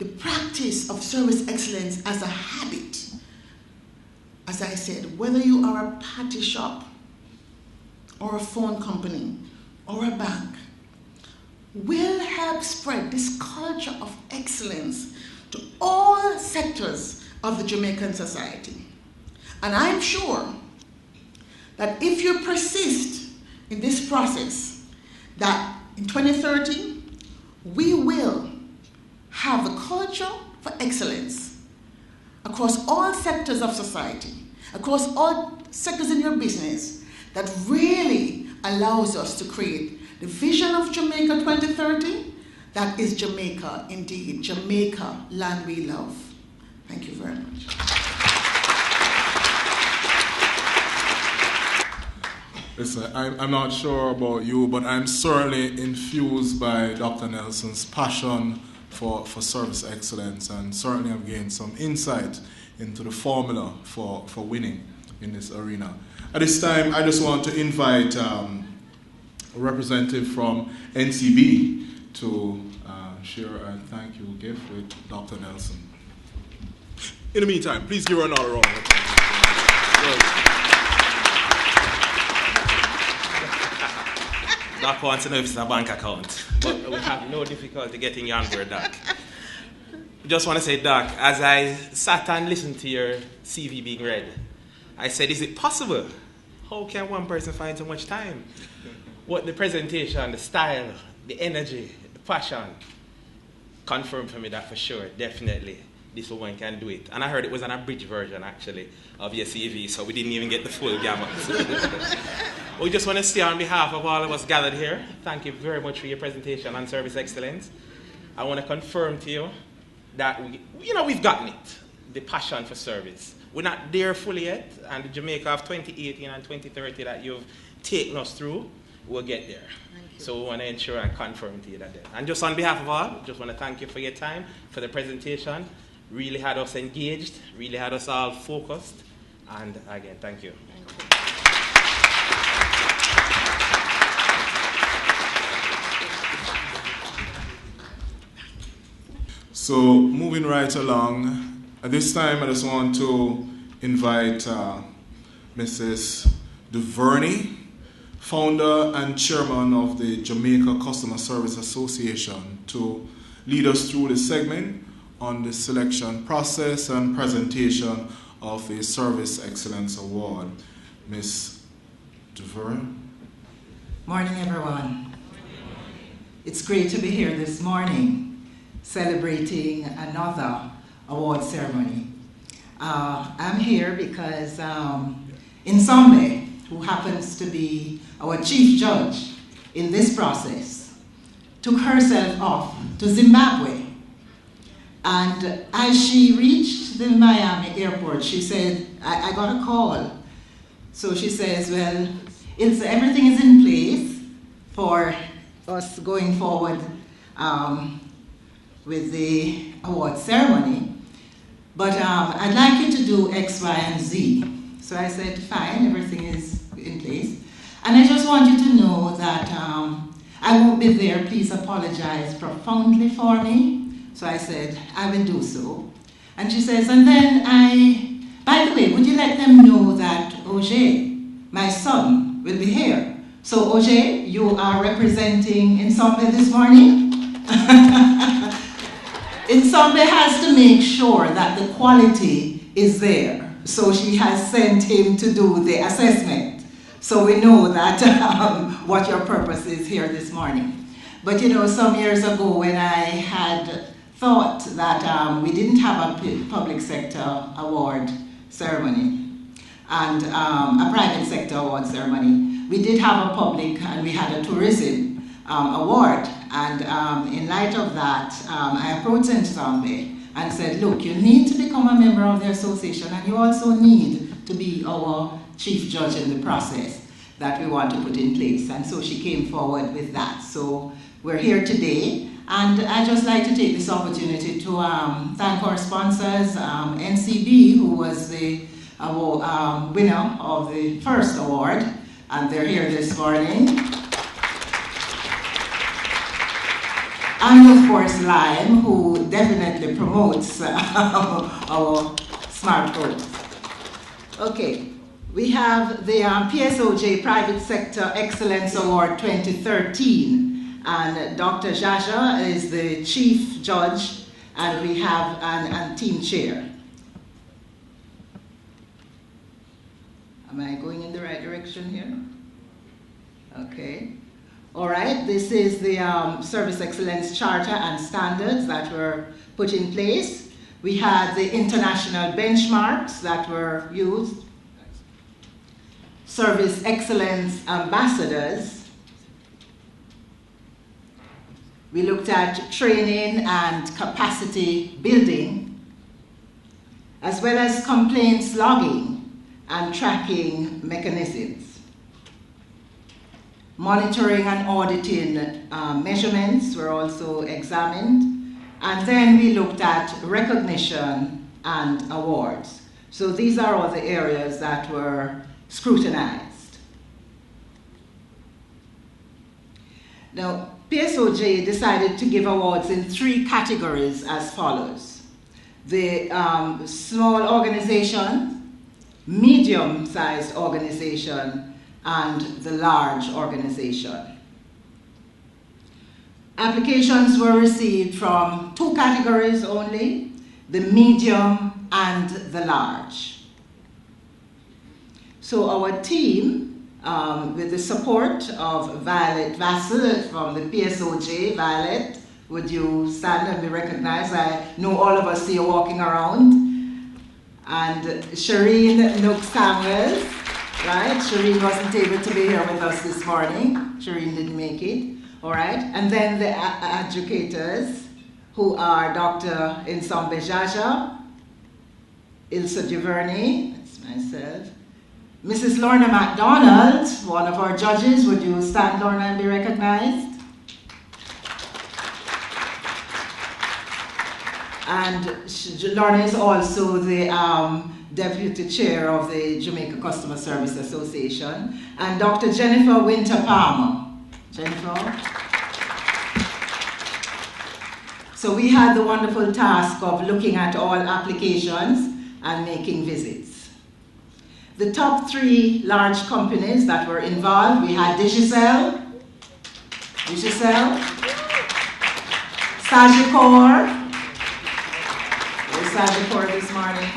the practice of service excellence as a habit, as I said, whether you are a patty shop or a phone company or a bank, will help spread this culture of excellence to all sectors of the Jamaican society. And I'm sure that if you persist in this process, that in 2030, we will have a culture for excellence across all sectors of society, across all sectors in your business, that really allows us to create the vision of Jamaica 2030, that is Jamaica indeed, Jamaica, land we love. Thank you very much. Listen, I'm not sure about you, but I'm certainly infused by Dr. Nelson's passion for service excellence, and certainly I've gained some insight into the formula for winning in this arena. At this time, I just want to invite a representative from NCB to share a thank you gift with Dr. Nelson. In the meantime, please give her another round of applause. Doc wants to know if it's a bank account, but we have no difficulty getting you on board, Doc. Just want to say, Doc, as I sat and listened to your CV being read, I said, is it possible? How can one person find so much time? What the presentation, the style, the energy, the passion confirmed for me that for sure, definitely, this woman can do it. And I heard it was an abridged version, actually, of your CV, so we didn't even get the full gamut. We just want to say on behalf of all of us gathered here, thank you very much for your presentation on service excellence. I want to confirm to you that we've gotten it, the passion for service. We're not there fully yet, and the Jamaica of 2018 and 2030 that you've taken us through, we'll get there. So we want to ensure and confirm to you that. And just on behalf of all, just want to thank you for your time, for the presentation. Really had us engaged, really had us all focused, and again, thank you. Thank you. So moving right along, at this time I just want to invite Mrs. DuVerney, founder and chairman of the Jamaica Customer Service Association, to lead us through the segment on the selection process and presentation of a Service Excellence Award. Ms. DuVerney. Morning, everyone. It's great to be here this morning celebrating another award ceremony. I'm here because Nsombe, who happens to be our chief judge in this process, took herself off to Zimbabwe. And as she reached the Miami airport, she said, I got a call. So she says, well, everything is in place for us going forward with the award ceremony, but I'd like you to do X, Y, and Z. So I said, fine, everything is in place. And I just want you to know that I won't be there. Please apologize profoundly for me. So I said, I will do so. And she says, and then by the way, would you let them know that Oje, my son, will be here? So Oje, you are representing Nsombe this morning? Nsombe has to make sure that the quality is there. So she has sent him to do the assessment. So we know that what your purpose is here this morning. But some years ago when I had thought that we didn't have a public sector award ceremony and a private sector award ceremony, we did have a public and we had a tourism award. And in light of that, I approached Nsombe and said, look, you need to become a member of the association, and you also need to be our chief judge in the process that we want to put in place. And so she came forward with that. So we're here today, and I'd just like to take this opportunity to thank our sponsors, NCB, who was the winner of the first award, and they're here this morning. And of course, Lime, who definitely promotes our smart homes. Okay, we have the PSOJ Private Sector Excellence Award 2013, and Dr. Jaja is the chief judge, and we have and team chair. Am I going in the right direction here? Okay. All right, this is the Service Excellence Charter and standards that were put in place. We had the international benchmarks that were used, Service Excellence Ambassadors. We looked at training and capacity building, as well as complaints logging and tracking mechanisms. Monitoring and auditing measurements were also examined. And then we looked at recognition and awards. So these are all the areas that were scrutinized. Now, PSOJ decided to give awards in 3 categories as follows. The small organization, medium-sized organization, and the large organization. Applications were received from 2 categories only, the medium and the large. So our team, with the support of Violet Vassell from the PSOJ, Violet, would you stand and be recognized? I know all of us see you walking around. And Shireen Nook-Samuels. Right, Shireen wasn't able to be here with us this morning. Shireen didn't make it, all right? And then the educators, who are Dr. Insombe Jaja, Ilsa Giverny, that's myself, Mrs. Lorna MacDonald, one of our judges. Would you stand, Lorna, and be recognized? And Lorna is also the Deputy Chair of the Jamaica Customer Service Association, and Dr. Jennifer Winter Palmer. Jennifer? So we had the wonderful task of looking at all applications and making visits. The top 3 large companies that were involved, we had Digicel, Sagicor, Sagicor this morning,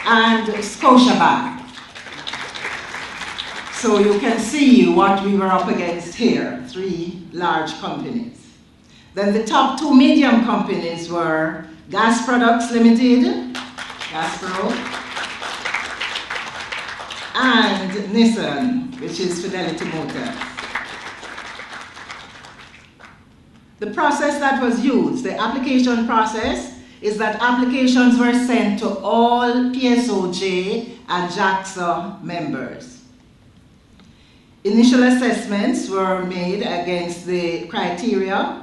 and Scotiabank. So you can see what we were up against here, 3 large companies. Then the top 2 medium companies were Gas Products Limited, Gaspro, and Nissan, which is Fidelity Motors. The process that was used, the application process, is that applications were sent to all PSOJ and JAXA members. Initial assessments were made against the criteria,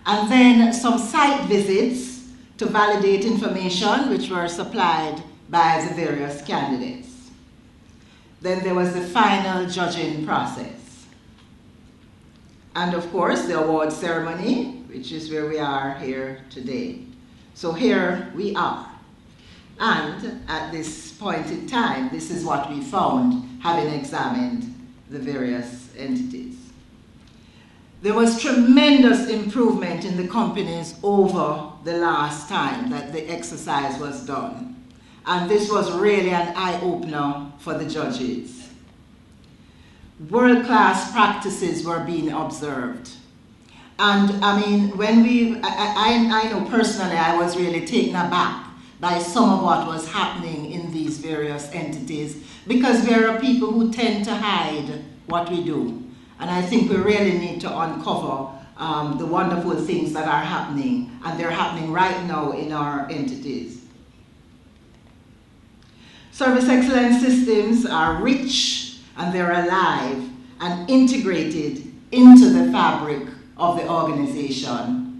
and then some site visits to validate information which were supplied by the various candidates. Then there was the final judging process. And of course, the award ceremony, which is where we are here today. So here we are. And at this point in time, this is what we found, having examined the various entities. There was tremendous improvement in the companies over the last time that the exercise was done. And this was really an eye-opener for the judges. World-class practices were being observed. And I mean, when I know personally I was really taken aback by some of what was happening in these various entities, because there are people who tend to hide what we do. And I think we really need to uncover the wonderful things that are happening, and they're happening right now in our entities. Service excellence systems are rich, and they're alive and integrated into the fabric of the organization.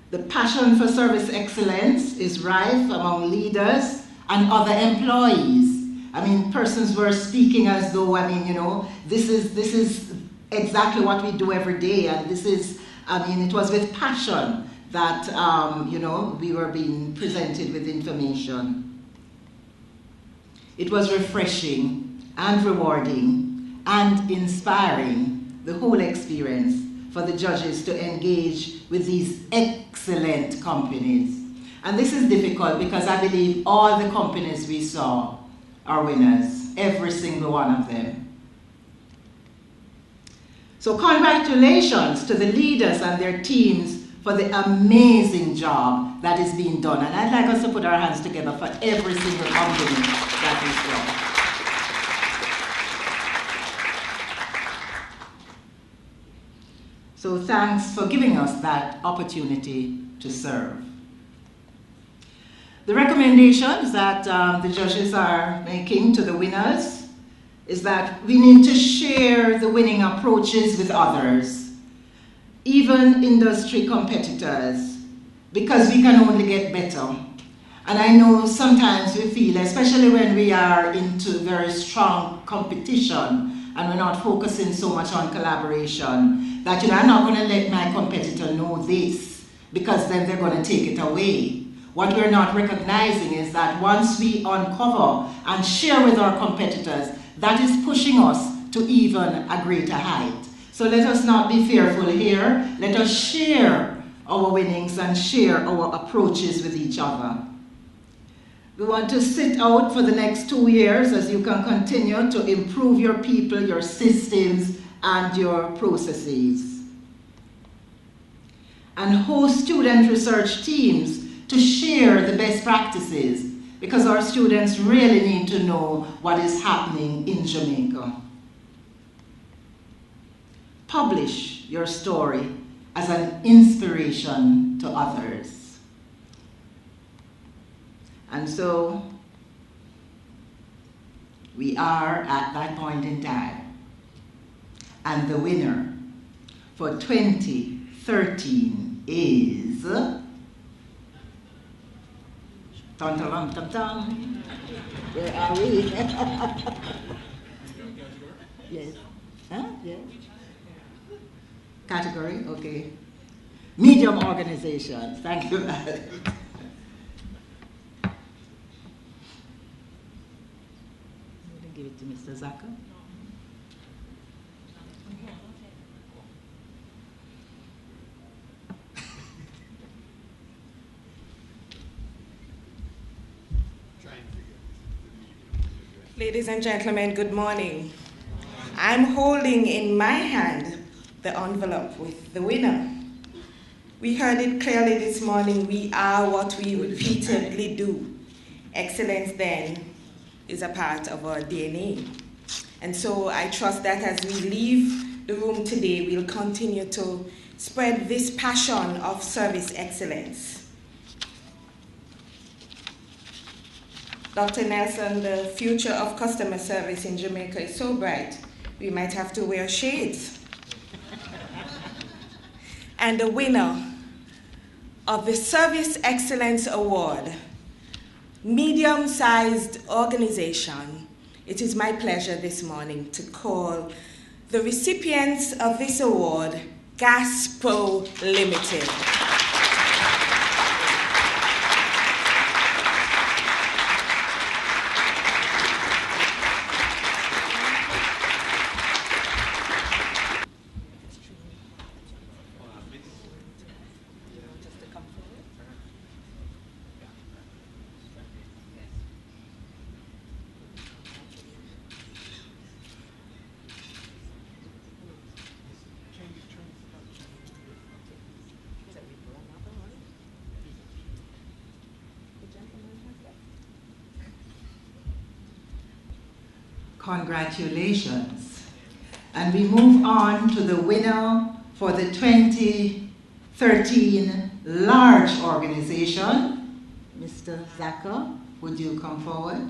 The passion for service excellence is rife among leaders and other employees. I mean, persons were speaking as though, I mean, you know, this is exactly what we do every day. And this is, I mean, it was with passion that, you know, we were being presented with information. It was refreshing and rewarding and inspiring, the whole experience, for the judges to engage with these excellent companies. And this is difficult because I believe all the companies we saw are winners, every single one of them. So congratulations to the leaders and their teams for the amazing job that is being done. And I'd like us to put our hands together for every single company that is done. So thanks for giving us that opportunity to serve. The recommendations that the judges are making to the winners is that we need to share the winning approaches with others, even industry competitors, because we can only get better. And I know sometimes we feel, especially when we are into very strong competition and we're not focusing so much on collaboration, that, you know, I'm not going to let my competitor know this because then they're going to take it away. What we're not recognizing is that once we uncover and share with our competitors, that is pushing us to even a greater height. So let us not be fearful here. Let us share our winnings and share our approaches with each other. We want to sit out for the next 2 years as you can continue to improve your people, your systems, and your processes. And host student research teams to share the best practices, because our students really need to know what is happening in Jamaica. Publish your story as an inspiration to others. And so we are at that point in time. And the winner for 2013 is... Dun, dun, dun, dun, dun. Where are we? Yes. Huh? Yes. Category, okay. Medium organizations. Thank you. Give it to Mr. Zaka. Ladies and gentlemen, good morning. I'm holding in my hand the envelope with the winner. We heard it clearly this morning, we are what we repeatedly do. Excellence then is a part of our DNA. And so I trust that as we leave the room today, we'll continue to spread this passion of service excellence. Dr. Nelson, the future of customer service in Jamaica is so bright, we might have to wear shades. And the winner of the Service Excellence Award, medium-sized organization, it is my pleasure this morning to call the recipients of this award Gaspro Limited. Congratulations. And we move on to the winner for the 2013 large organization. Mr. Zaka, would you come forward?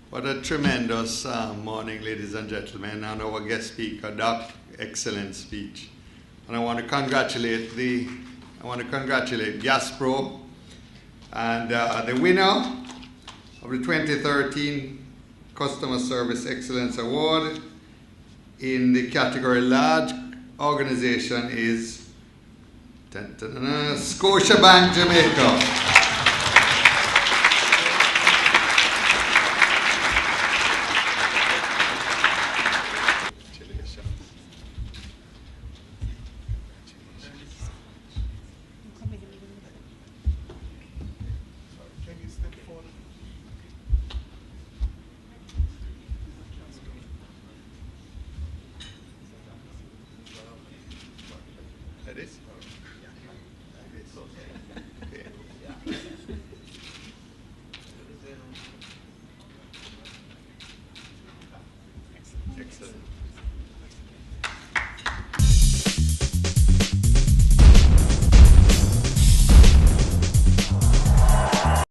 What a tremendous morning, ladies and gentlemen, and our guest speaker, Doc, excellent speech. And I want to congratulate Gaspro, and the winner of the 2013 Customer Service Excellence Award in the category Large Organization is Scotiabank, Jamaica.